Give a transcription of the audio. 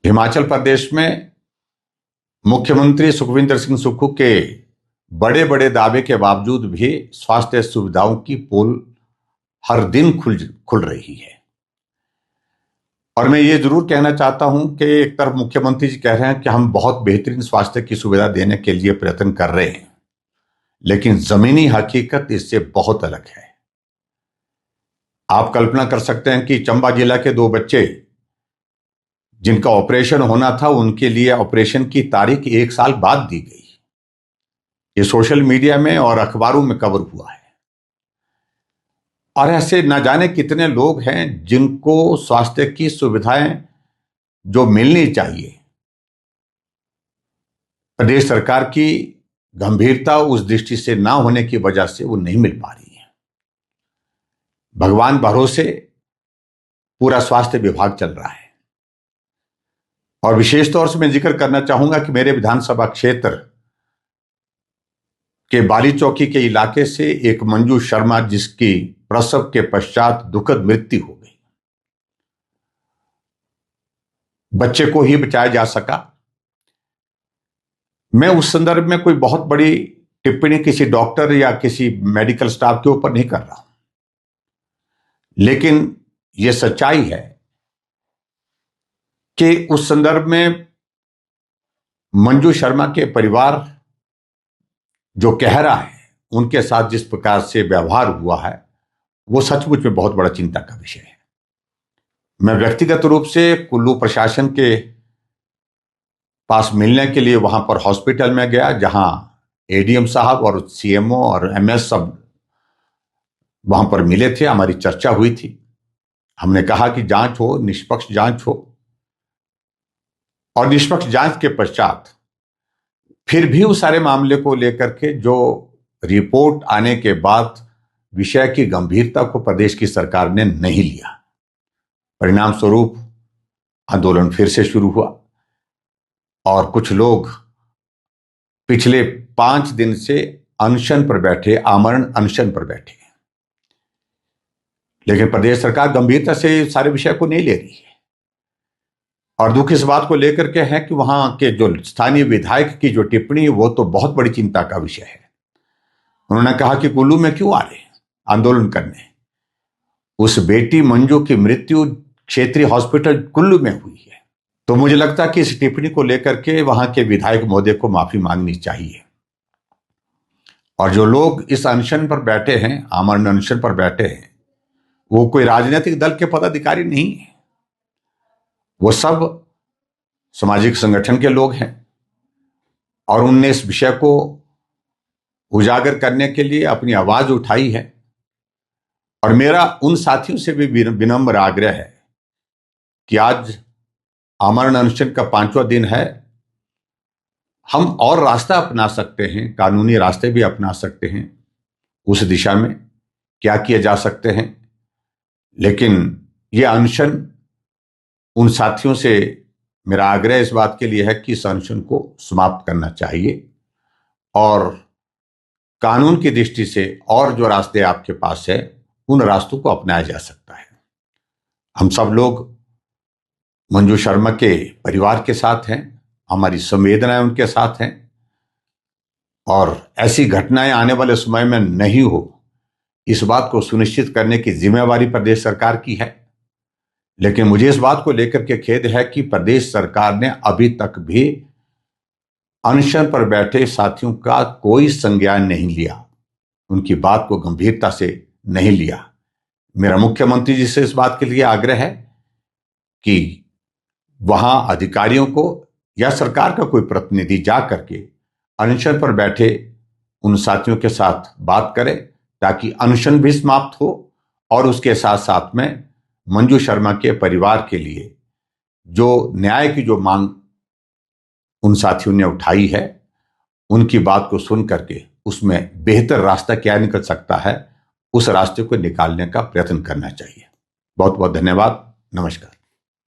हिमाचल प्रदेश में मुख्यमंत्री सुखविंदर सिंह सुक्खू के बड़े बड़े दावे के बावजूद भी स्वास्थ्य सुविधाओं की पोल हर दिन खुल रही है। और मैं ये जरूर कहना चाहता हूं कि एक तरफ मुख्यमंत्री जी कह रहे हैं कि हम बहुत बेहतरीन स्वास्थ्य की सुविधा देने के लिए प्रयत्न कर रहे हैं, लेकिन जमीनी हकीकत इससे बहुत अलग है। आप कल्पना कर सकते हैं कि चंबा जिला के 2 बच्चे जिनका ऑपरेशन होना था, उनके लिए ऑपरेशन की तारीख 1 साल बाद दी गई। ये सोशल मीडिया में और अखबारों में कवर हुआ है। और ऐसे न जाने कितने लोग हैं जिनको स्वास्थ्य की सुविधाएं जो मिलनी चाहिए, प्रदेश सरकार की गंभीरता उस दृष्टि से ना होने की वजह से वो नहीं मिल पा रही है। भगवान भरोसे पूरा स्वास्थ्य विभाग चल रहा है। और विशेष तौर से मैं जिक्र करना चाहूंगा कि मेरे विधानसभा क्षेत्र के बाली चौकी के इलाके से एक मंजू शर्मा, जिसकी प्रसव के पश्चात दुखद मृत्यु हो गई, बच्चे को ही बचाया जा सका। मैं उस संदर्भ में कोई बहुत बड़ी टिप्पणी किसी डॉक्टर या किसी मेडिकल स्टाफ के ऊपर नहीं कर रहा हूं, लेकिन यह सच्चाई है कि उस संदर्भ में मंजू शर्मा के परिवार जो कह रहा है, उनके साथ जिस प्रकार से व्यवहार हुआ है, वो सचमुच में बहुत बड़ा चिंता का विषय है। मैं व्यक्तिगत रूप से कुल्लू प्रशासन के पास मिलने के लिए वहां पर हॉस्पिटल में गया, जहां एडीएम साहब और सीएमओ और एमएस सब वहां पर मिले थे। हमारी चर्चा हुई थी। हमने कहा कि जांच हो, निष्पक्ष जांच हो, और निष्पक्ष जांच के पश्चात फिर भी उस सारे मामले को लेकर के जो रिपोर्ट आने के बाद विषय की गंभीरता को प्रदेश की सरकार ने नहीं लिया। परिणाम स्वरूप आंदोलन फिर से शुरू हुआ और कुछ लोग पिछले 5 दिन से अनशन पर बैठे, आमरण अनशन पर बैठे। लेकिन प्रदेश सरकार गंभीरता से सारे विषय को नहीं ले रही है। और दुख इस बात को लेकर के है कि वहां के जो स्थानीय विधायक की जो टिप्पणी, वो तो बहुत बड़ी चिंता का विषय है। उन्होंने कहा कि कुल्लू में क्यों आ रहे आंदोलन करने? उस बेटी मंजू की मृत्यु क्षेत्रीय हॉस्पिटल कुल्लू में हुई है। तो मुझे लगता है कि इस टिप्पणी को लेकर के वहां के विधायक महोदय को माफी मांगनी चाहिए। और जो लोग इस अनशन पर बैठे हैं, आमरण अनशन पर बैठे हैं, वो कोई राजनीतिक दल के पदाधिकारी नहीं है। वो सब सामाजिक संगठन के लोग हैं और उनने इस विषय को उजागर करने के लिए अपनी आवाज उठाई है। और मेरा उन साथियों से भी विनम्र आग्रह है कि आज आमरण अनशन का 5वां दिन है। हम और रास्ता अपना सकते हैं, कानूनी रास्ते भी अपना सकते हैं। उस दिशा में क्या किए जा सकते हैं, लेकिन यह अनशन, उन साथियों से मेरा आग्रह इस बात के लिए है कि इस अनशन को समाप्त करना चाहिए और कानून की दृष्टि से और जो रास्ते आपके पास है, उन रास्तों को अपनाया जा सकता है। हम सब लोग मंजू शर्मा के परिवार के साथ हैं, हमारी संवेदनाएं उनके साथ हैं और ऐसी घटनाएं आने वाले समय में नहीं हो, इस बात को सुनिश्चित करने की जिम्मेवारी प्रदेश सरकार की है। लेकिन मुझे इस बात को लेकर के खेद है कि प्रदेश सरकार ने अभी तक भी अनशन पर बैठे साथियों का कोई संज्ञान नहीं लिया, उनकी बात को गंभीरता से नहीं लिया। मेरा मुख्यमंत्री जी से इस बात के लिए आग्रह है कि वहां अधिकारियों को या सरकार का कोई प्रतिनिधि जा करके अनशन पर बैठे उन साथियों के साथ बात करे, ताकि अनशन भी समाप्त हो और उसके साथ साथ में मंजू शर्मा के परिवार के लिए जो न्याय की जो मांग उन साथियों ने उठाई है, उनकी बात को सुन करके उसमें बेहतर रास्ता क्या निकल सकता है, उस रास्ते को निकालने का प्रयत्न करना चाहिए। बहुत बहुत धन्यवाद। नमस्कार।